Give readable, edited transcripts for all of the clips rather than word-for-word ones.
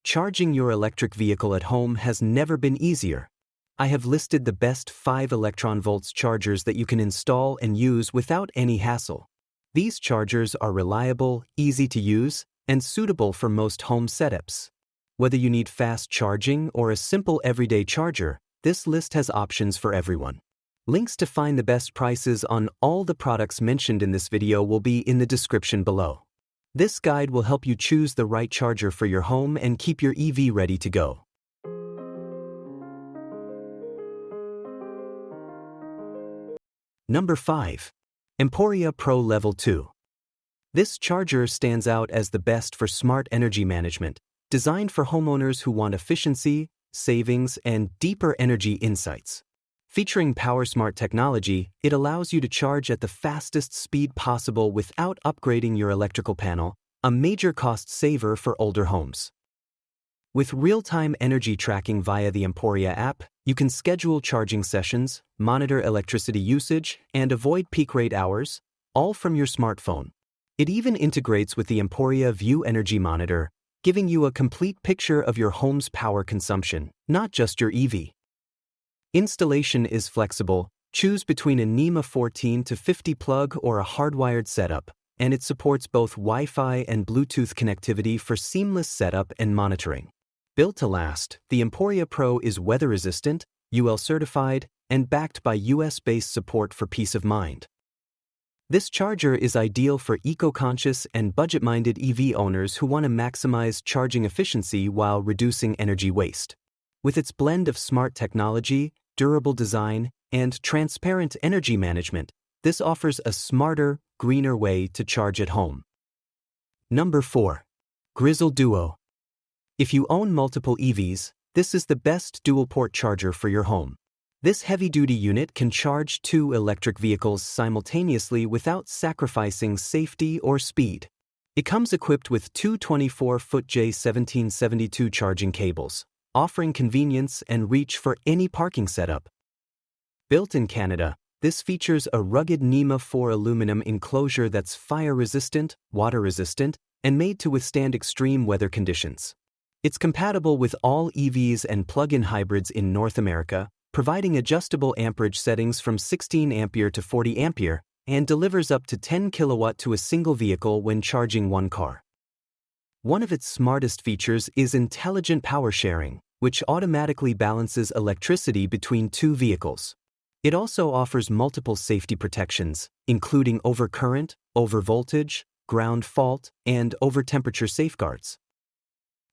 Charging your electric vehicle at home has never been easier. I have listed the best 5 electron volts chargers that you can install and use without any hassle. These chargers are reliable, easy to use, and suitable for most home setups. Whether you need fast charging or a simple everyday charger, this list has options for everyone. Links to find the best prices on all the products mentioned in this video will be in the description below. This guide will help you choose the right charger for your home and keep your EV ready to go. Number 5. Emporia Pro Level 2. This charger stands out as the best for smart energy management, designed for homeowners who want efficiency, savings, and deeper energy insights. Featuring PowerSmart technology, it allows you to charge at the fastest speed possible without upgrading your electrical panel, a major cost saver for older homes. With real-time energy tracking via the Emporia app, you can schedule charging sessions, monitor electricity usage, and avoid peak rate hours, all from your smartphone. It even integrates with the Emporia View Energy Monitor, giving you a complete picture of your home's power consumption, not just your EV. Installation is flexible. Choose between a NEMA 14 to 50 plug or a hardwired setup, and it supports both Wi-Fi and Bluetooth connectivity for seamless setup and monitoring. Built to last, the Emporia Pro is weather-resistant, UL certified, and backed by US-based support for peace of mind. This charger is ideal for eco-conscious and budget-minded EV owners who want to maximize charging efficiency while reducing energy waste. With its blend of smart technology, durable design, and transparent energy management, this offers a smarter, greener way to charge at home. Number 4. grizzl-e Duo. If you own multiple EVs, this is the best dual-port charger for your home. This heavy-duty unit can charge 2 electric vehicles simultaneously without sacrificing safety or speed. It comes equipped with two 24-foot J1772 charging cables, offering convenience and reach for any parking setup. Built in Canada, this features a rugged NEMA 4 aluminum enclosure that's fire-resistant, water-resistant, and made to withstand extreme weather conditions. It's compatible with all EVs and plug-in hybrids in North America, providing adjustable amperage settings from 16 ampere to 40 ampere, and delivers up to 10 kilowatt to a single vehicle when charging one car. One of its smartest features is intelligent power sharing, which automatically balances electricity between 2 vehicles. It also offers multiple safety protections, including overcurrent, overvoltage, ground fault, and overtemperature safeguards.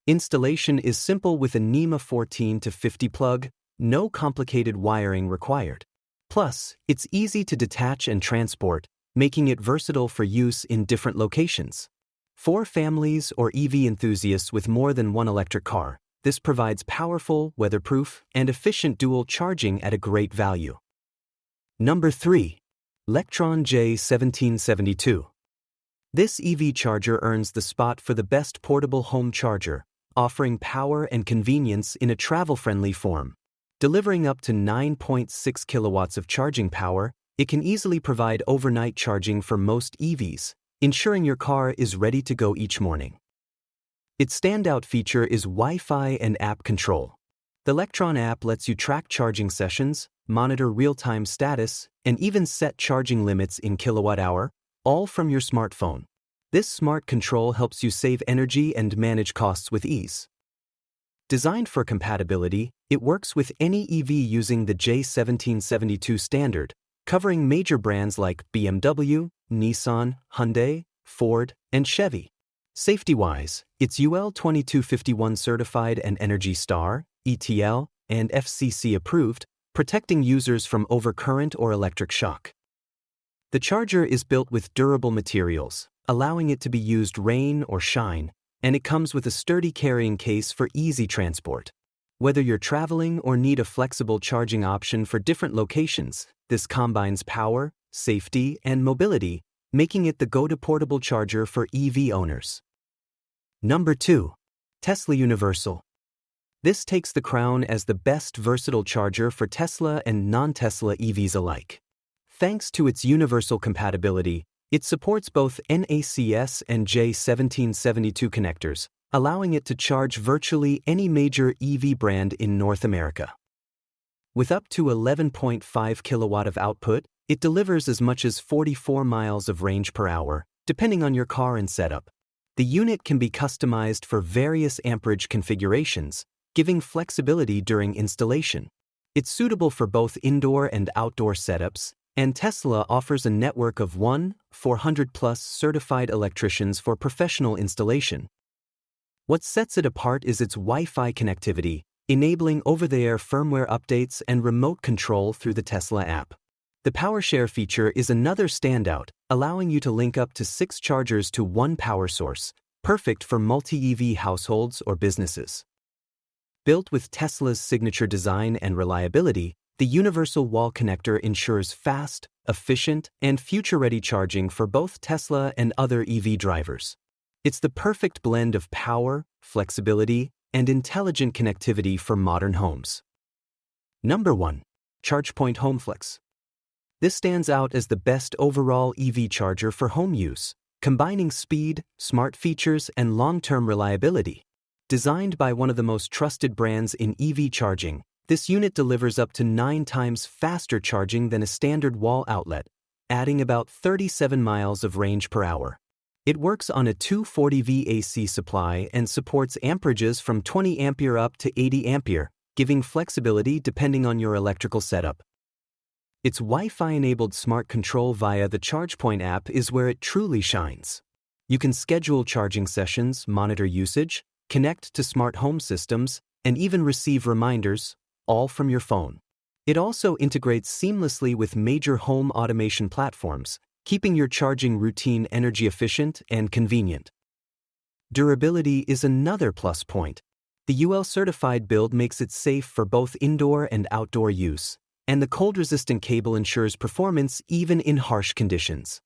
Installation is simple with a NEMA 14 to 50 plug, no complicated wiring required. Plus, it's easy to detach and transport, making it versatile for use in different locations. For families or EV enthusiasts with more than one electric car, this provides powerful, weatherproof, and efficient dual charging at a great value. Number 3. Lectron J1772. This EV charger earns the spot for the best portable home charger, offering power and convenience in a travel-friendly form. Delivering up to 9.6 kilowatts of charging power, it can easily provide overnight charging for most EVs, ensuring your car is ready to go each morning. Its standout feature is Wi-Fi and app control. The Lectron app lets you track charging sessions, monitor real-time status, and even set charging limits in kilowatt-hour, all from your smartphone. This smart control helps you save energy and manage costs with ease. Designed for compatibility, it works with any EV using the J1772 standard, covering major brands like BMW, Nissan, Hyundai, Ford, and Chevy. Safety-wise, it's UL 2251 certified and Energy Star, ETL, and FCC approved, protecting users from overcurrent or electric shock. The charger is built with durable materials, allowing it to be used rain or shine, and it comes with a sturdy carrying case for easy transport. Whether you're traveling or need a flexible charging option for different locations, this combines power, safety, and mobility, making it the go-to portable charger for EV owners. Number 2. Tesla Universal. This takes the crown as the best versatile charger for Tesla and non-Tesla EVs alike. Thanks to its universal compatibility, it supports both NACS and J1772 connectors, allowing it to charge virtually any major EV brand in North America. With up to 11.5 kilowatt of output, it delivers as much as 44 miles of range per hour, depending on your car and setup. The unit can be customized for various amperage configurations, giving flexibility during installation. It's suitable for both indoor and outdoor setups, and Tesla offers a network of 400+ certified electricians for professional installation. What sets it apart is its Wi-Fi connectivity, enabling over-the-air firmware updates and remote control through the Tesla app. The PowerShare feature is another standout, allowing you to link up to 6 chargers to one power source, perfect for multi-EV households or businesses. Built with Tesla's signature design and reliability, the universal wall connector ensures fast, efficient, and future-ready charging for both Tesla and other EV drivers. It's the perfect blend of power, flexibility, and intelligent connectivity for modern homes. Number 1. ChargePoint HomeFlex. This stands out as the best overall EV charger for home use, combining speed, smart features, and long-term reliability. Designed by one of the most trusted brands in EV charging, this unit delivers up to 9 times faster charging than a standard wall outlet, adding about 37 miles of range per hour. It works on a 240V AC supply and supports amperages from 20 ampere up to 80 ampere, giving flexibility depending on your electrical setup. Its Wi-Fi-enabled smart control via the ChargePoint app is where it truly shines. You can schedule charging sessions, monitor usage, connect to smart home systems, and even receive reminders, all from your phone. It also integrates seamlessly with major home automation platforms, keeping your charging routine energy efficient and convenient. Durability is another plus point. The UL-certified build makes it safe for both indoor and outdoor use, and the cold-resistant cable ensures performance even in harsh conditions.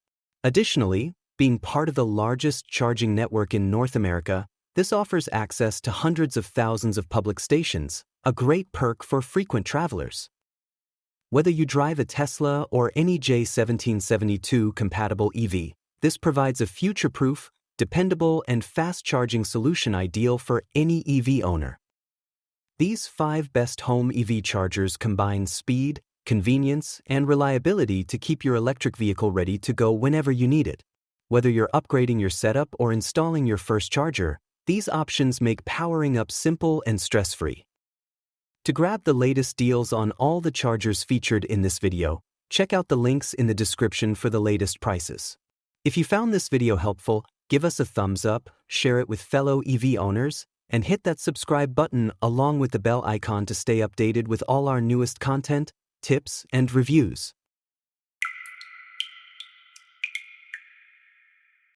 Additionally, being part of the largest charging network in North America, this offers access to hundreds of thousands of public stations, a great perk for frequent travelers. Whether you drive a Tesla or any J1772 compatible EV, this provides a future-proof, dependable, and fast-charging solution ideal for any EV owner. These 5 best home EV chargers combine speed, convenience, and reliability to keep your electric vehicle ready to go whenever you need it. Whether you're upgrading your setup or installing your first charger, these options make powering up simple and stress-free. To grab the latest deals on all the chargers featured in this video, check out the links in the description for the latest prices. If you found this video helpful, give us a thumbs up, share it with fellow EV owners, and hit that subscribe button along with the bell icon to stay updated with all our newest content, tips, and reviews.